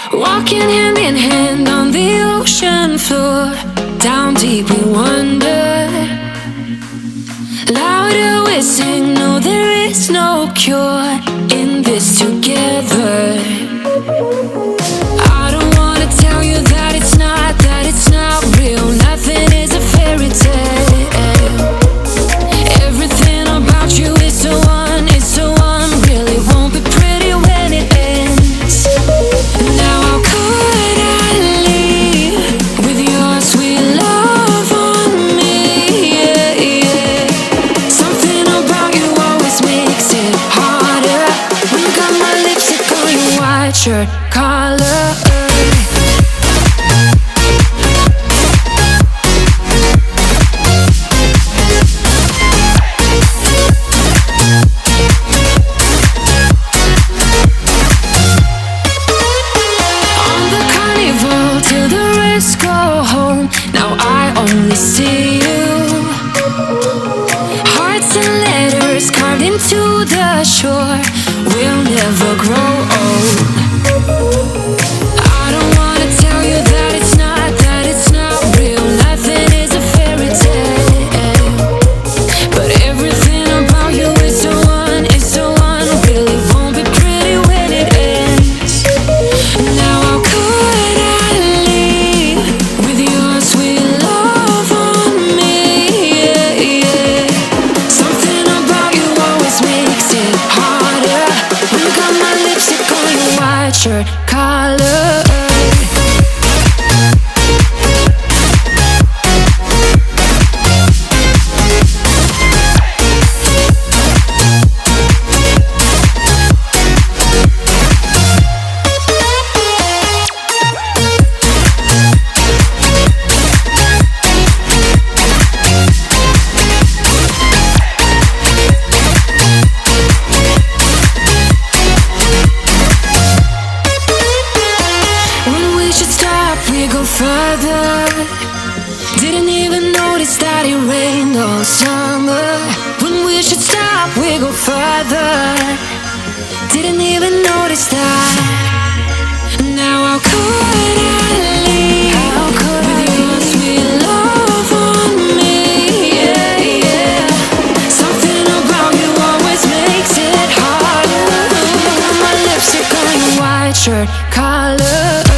Walking hand in hand on the ocean floor, down deep we wander. Louder we sing, no there is no cure in this together. I don't wanna tell you that it's not real. Nothing is a fairy tale. Everything about you is so unreal. It won't be pretty when it ends. Now how could I leave with your sweet love on me? Yeah, yeah. Something about you always makes it harder. When you got my lipstick on your white shirt collar. Go home, now I only see you. Hearts and letters carved into the shore. We'll never grow old. I don't wanna tell you that it's not real. Nothing is a fairy tale. But everything about you is so unreal. It won't be pretty when it ends. Now how could I leave with your sweet love on me? Yeah, yeah. Something about you always makes it harder. When you got my lipstick on your white shirt collar. We go further. Didn't even notice that it rained all summer. When we should stop, we go further. Didn't even notice that. Now how could I leave with your sweet love on me? Yeah, yeah. Something about you always makes it harder. Got my lipstick on your white shirt collar.